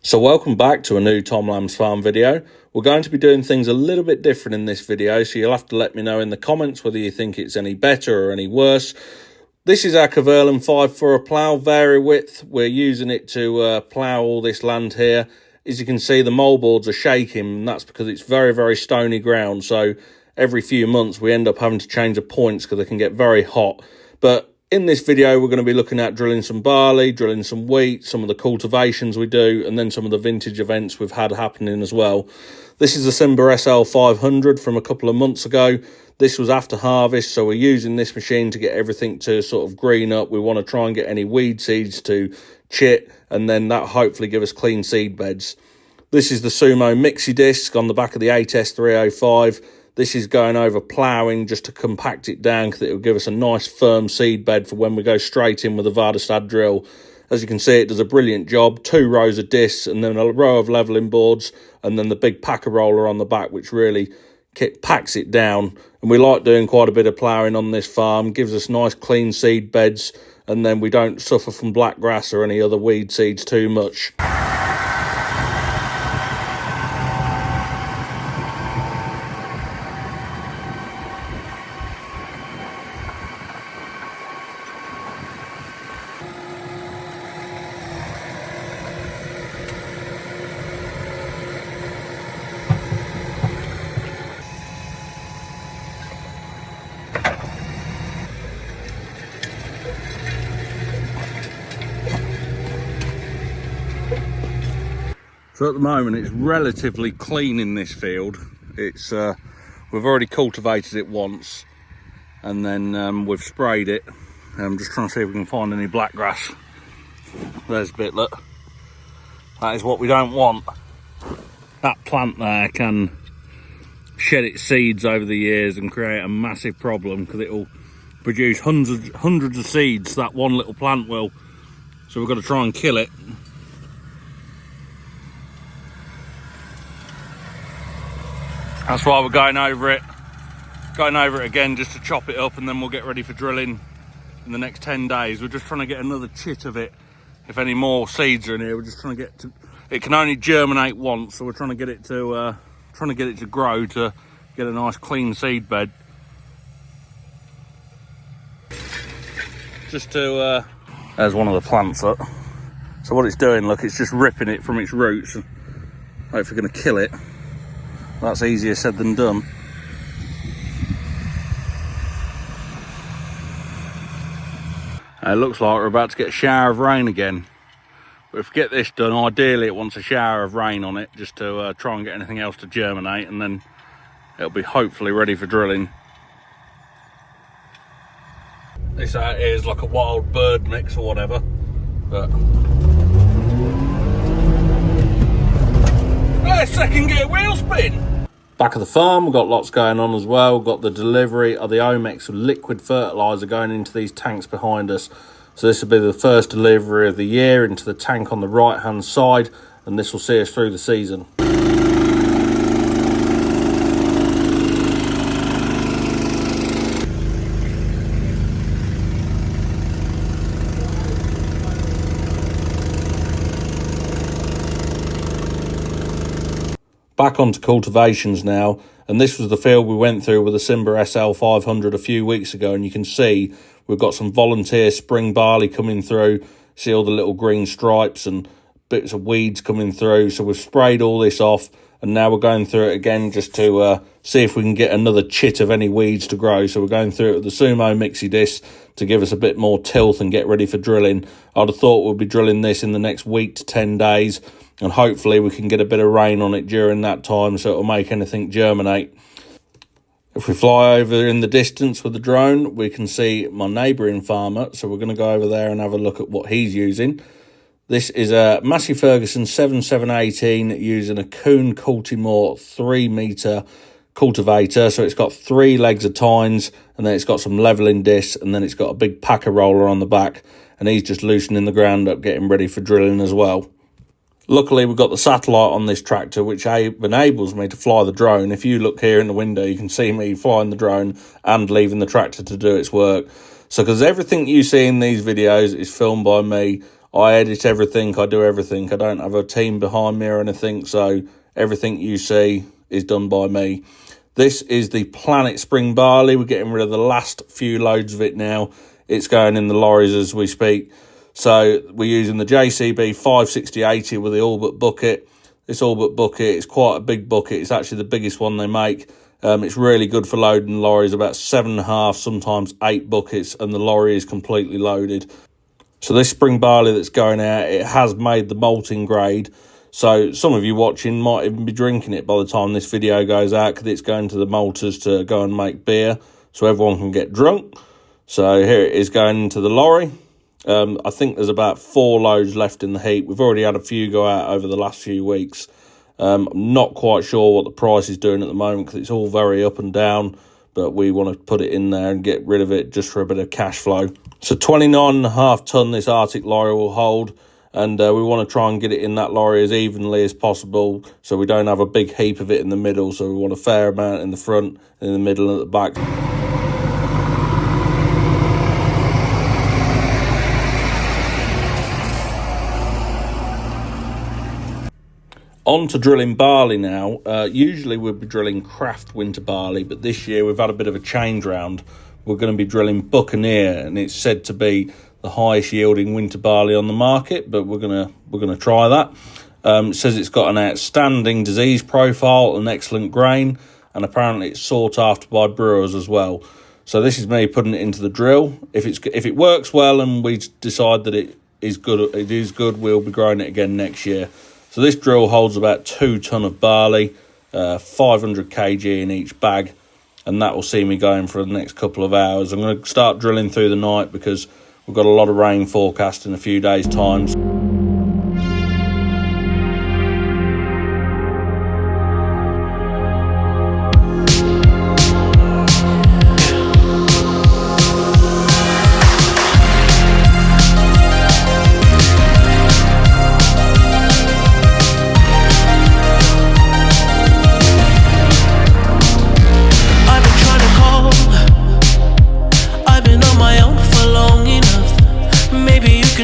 So welcome back to a new Tom Lamb's Farm video. We're going to be doing things a little bit different in this video, so you'll have to let me know in the comments whether you think it's any better or any worse. This is our Cultivation 5 for a plough, vari width. We're using it to plough all this land here. As you can see, the moldboards are shaking, and that's because it's very, very stony ground. So every few months we end up having to change the points because they can get very hot. But in this video, we're going to be looking at drilling some barley, drilling some wheat, some of the cultivations we do, and then some of the vintage events we've had happening as well. This is the Simba SL 500 from a couple of months ago. This was after harvest, so we're using this machine to get everything to sort of green up. We want to try and get any weed seeds to chit, and then that hopefully give us clean seed beds. This is the Sumo Mixie disc on the back of the 8S305. This is going over ploughing just to compact it down because it will give us a nice firm seed bed for when we go straight in with the Vardestad drill. As you can see, it does a brilliant job. 2 rows of discs and then a row of levelling boards and then the big packer roller on the back, which really packs it down. And we like doing quite a bit of ploughing on this farm. Gives us nice clean seed beds, and then we don't suffer from black grass or any other weed seeds too much. So at the moment it's relatively clean in this field. It's we've already cultivated it once, and then we've sprayed it. I'm just trying to see if we can find any black grass. There's a bit, look. That is what we don't want. That plant there can shed its seeds over the years and create a massive problem because it will produce hundreds of seeds, that one little plant will. So we've got to try and kill it. That's why we're going over it again just to chop it up, and then we'll get ready for drilling in the next 10 days. We're just trying to get another chit of it. If any more seeds are in here, we're just trying to get to, it can only germinate once, so we're trying to get it to grow to get a nice clean seed bed. Just to there's one of the plants up. So what it's doing, look, it's just ripping it from its roots. Hopefully we're going to kill it. That's easier said than done. It looks like we're about to get a shower of rain again. But if we get this done, ideally it wants a shower of rain on it just to try and get anything else to germinate, and then it'll be hopefully ready for drilling. This out here is like a wild bird mix or whatever, but second gear wheel spin. Back of the farm, we've got lots going on as well. We've got the delivery of the Omex liquid fertilizer going into these tanks behind us. So this will be the first delivery of the year into the tank on the right hand side, and this will see us through the season. Back onto cultivations now, and this was the field we went through with the Simba SL 500 a few weeks ago, and you can see we've got some volunteer spring barley coming through. See all the little green stripes and bits of weeds coming through. So we've sprayed all this off, and now we're going through it again just to see if we can get another chit of any weeds to grow. So we're going through it with the Sumo Mixie disc to give us a bit more tilth and get ready for drilling. I'd have thought we'll be drilling this in the next week to 10 days, and hopefully we can get a bit of rain on it during that time so it'll make anything germinate. If we fly over in the distance with the drone, we can see my neighbouring farmer, so we're going to go over there and have a look at what he's using. This is a Massey Ferguson 7718 using a Kuhn Cultimore 3 metre cultivator. So it's got 3 legs of tines, and then it's got some levelling discs, and then it's got a big packer roller on the back, and he's just loosening the ground up, getting ready for drilling as well. Luckily, we've got the satellite on this tractor, which enables me to fly the drone. If you look here in the window, you can see me flying the drone and leaving the tractor to do its work. So, because everything you see in these videos is filmed by me, I edit everything, I do everything. I don't have a team behind me or anything, so everything you see is done by me. This is the Planet Spring Barley. We're getting rid of the last few loads of it now. It's going in the lorries as we speak. So we're using the JCB 560/80 with the all but bucket. This all but bucket is quite a big bucket. It's actually the biggest one they make. It's really good for loading lorries, about 7.5, sometimes 8 buckets, and the lorry is completely loaded. So this spring barley that's going out, it has made the malting grade. So some of you watching might even be drinking it by the time this video goes out, because it's going to the malters to go and make beer so everyone can get drunk. So here it is going into the lorry. I think there's about 4 loads left in the heap. We've already had a few go out over the last few weeks. I'm not quite sure what the price is doing at the moment, because it's all very up and down, but we want to put it in there and get rid of it just for a bit of cash flow. So 29.5 tonne this Arctic lorry will hold, and we want to try and get it in that lorry as evenly as possible, so we don't have a big heap of it in the middle. So we want a fair amount in the front, in the middle and at the back. On to drilling barley now. Usually we'd be drilling craft winter barley, but this year we've had a bit of a change round. We're going to be drilling Buccaneer, and it's said to be the highest yielding winter barley on the market, but we're gonna try that. It says it's got an outstanding disease profile, an excellent grain, and apparently it's sought after by brewers as well. So this is me putting it into the drill. If it works well and we decide that it is good, we'll be growing it again next year. So this drill holds about 2 tonne of barley, 500 kg in each bag, and that will see me going for the next couple of hours. I'm going to start drilling through the night because we've got a lot of rain forecast in a few days' time.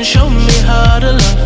Show me how to love.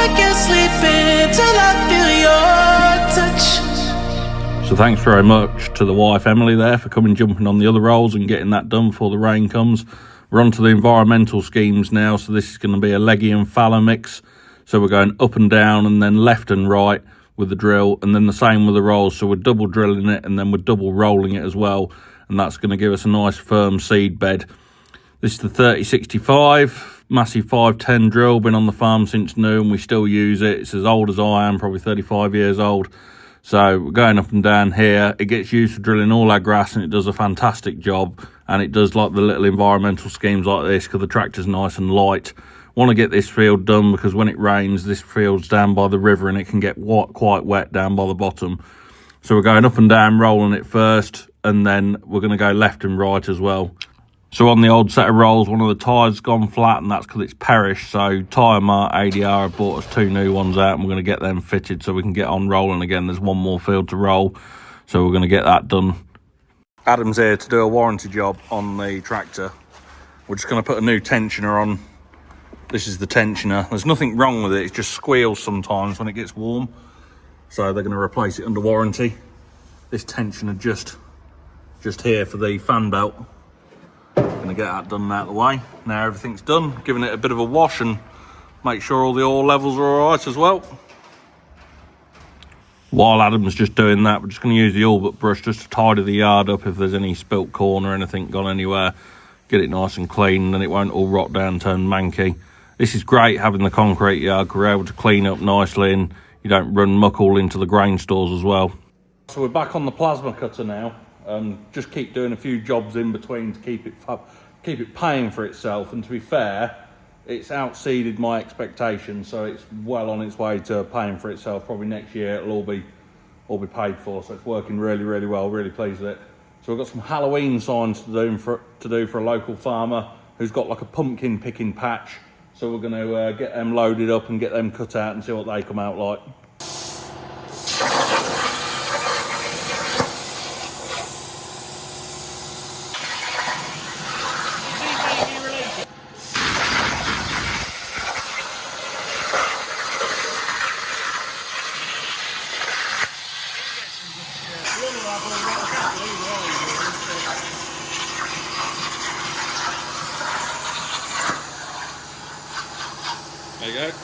I can't sleep until I feel your touch. So thanks very much to the wife Emily there for coming jumping on the other rolls and getting that done before the rain comes. We're on to the environmental schemes now, so this is going to be a leggy and fallow mix. So we're going up and down and then left and right with the drill, and then the same with the rolls. So we're double drilling it and then we're double rolling it as well, and that's going to give us a nice firm seed bed. This is the 3065 massive 510 drill, been on the farm since new and we still use it. It's as old as I am, probably 35 years old. So we're going up and down here. It gets used for drilling all our grass and it does a fantastic job, and it does like the little environmental schemes like this because the tractor's nice and light. Want to get this field done because when it rains, this field's down by the river and it can get quite wet down by the bottom. So we're going up and down, rolling it first, and then we're going to go left and right as well. So on the old set of rolls, one of the tyres gone flat, and that's because it's perished. So Tyre Mart ADR have bought us 2 new ones out, and we're going to get them fitted so we can get on rolling again. There's one more field to roll, so we're going to get that done. Adam's here to do a warranty job on the tractor. We're just going to put a new tensioner on. This is the tensioner. There's nothing wrong with it. It just squeals sometimes when it gets warm. So they're going to replace it under warranty. This tensioner just here for the fan belt. Going to get that done out of the way. Now everything's done, giving it a bit of a wash and make sure all the oil levels are all right as well. While Adam's just doing that, we're just going to use the all-but brush just to tidy the yard up if there's any spilt corn or anything gone anywhere. Get it nice and clean and it won't all rot down and turn manky. This is great having the concrete yard, we're able to clean up nicely and you don't run muck all into the grain stores as well. So we're back on the plasma cutter now. Just keep doing a few jobs in between to keep it paying for itself, and to be fair, it's outseeded my expectations, so it's well on its way to paying for itself. Probably next year it'll all be paid for, so it's working really well, really pleased with it. So we've got some Halloween signs to do for a local farmer who's got like a pumpkin picking patch, so we're going to get them loaded up and get them cut out and see what they come out like. There you go.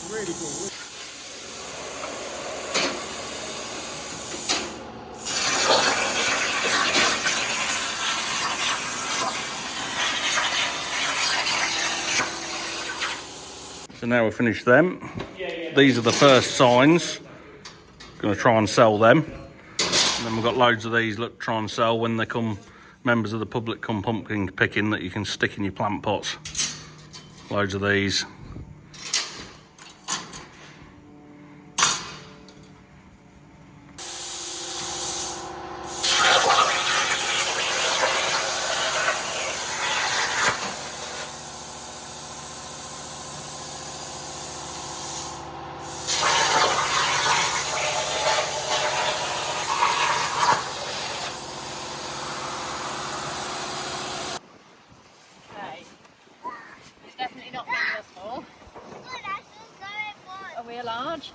Really cool. So now we've finished them. These are the first signs. Going to try and sell them. And then we've got loads of these, look, try and sell when they come, members of the public come pumpkin picking that you can stick in your plant pots. Loads of these. Are we large?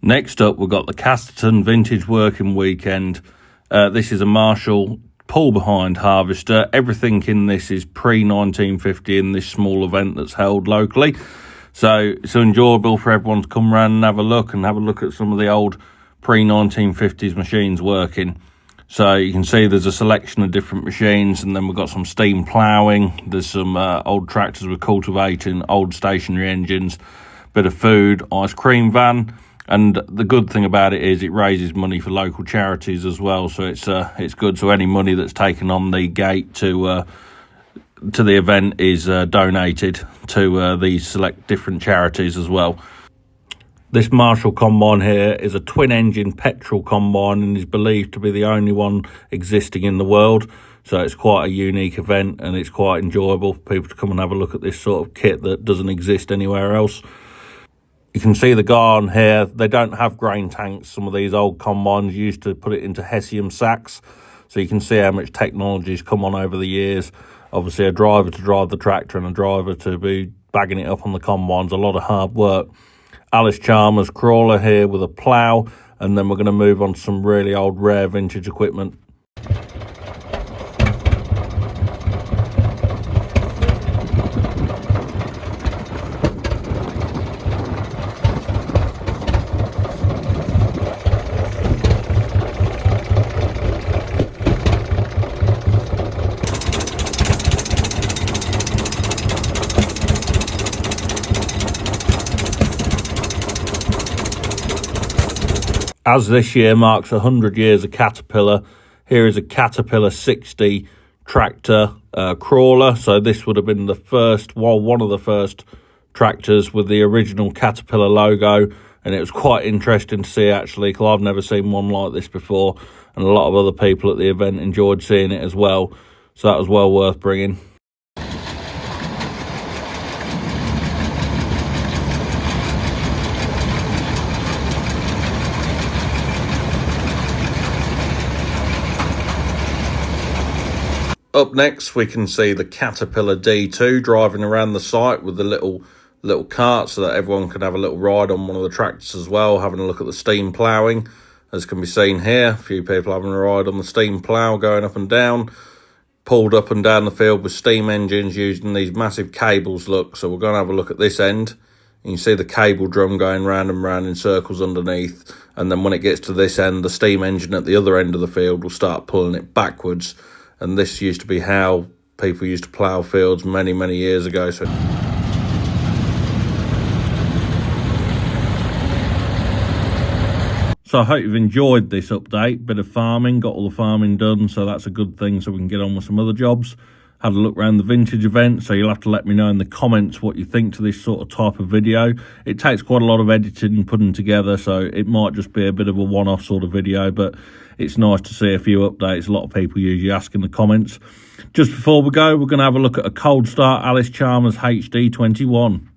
Next up, we've got the Casterton Vintage Working Weekend. This is a Marshall pull-behind harvester. Everything in this is pre-1950 in this small event that's held locally. So it's enjoyable for everyone to come around and have a look at some of the old pre-1950s machines working. So you can see there's a selection of different machines, and then we've got some steam ploughing. There's some old tractors with cultivating, old stationary engines, bit of food, ice cream van. And the good thing about it is it raises money for local charities as well. So it's good. So any money that's taken on the gate to the event is donated to these select different charities as well. This Marshall combine here is a twin-engine petrol combine and is believed to be the only one existing in the world. So it's quite a unique event and it's quite enjoyable for people to come and have a look at this sort of kit that doesn't exist anywhere else. You can see the garden here. They don't have grain tanks. Some of these old combines used to put it into Hessium sacks. So you can see how much technology's come on over the years. Obviously, a driver to drive the tractor and a driver to be bagging it up on the combines, a lot of hard work. Alice Chalmers crawler here with a plough, and then we're going to move on to some really old rare vintage equipment. As this year marks 100 years of Caterpillar, here is a Caterpillar 60 tractor crawler. So this would have been the first, well, one of the first tractors with the original Caterpillar logo. And it was quite interesting to see, actually, because I've never seen one like this before. And a lot of other people at the event enjoyed seeing it as well. So that was well worth bringing. Up next, we can see the Caterpillar D2 driving around the site with the little cart so that everyone can have a little ride on one of the tractors as well, having a look at the steam ploughing. As can be seen here, a few people having a ride on the steam plough, going up and down, pulled up and down the field with steam engines using these massive cables, look. So we're going to have a look at this end. You can see the cable drum going round and round in circles underneath. And then when it gets to this end, the steam engine at the other end of the field will start pulling it backwards. And this used to be how people used to plough fields many, many years ago. So I hope you've enjoyed this update. Bit of farming, got all the farming done, so that's a good thing, so we can get on with some other jobs. Had a look around the vintage event, so you'll have to let me know in the comments what you think to this sort of type of video. It takes quite a lot of editing and putting together, so it might just be a bit of a one-off sort of video, but it's nice to see a few updates. A lot of people usually ask in the comments. Just before we go, we're going to have a look at a cold start Alice Chalmers HD21.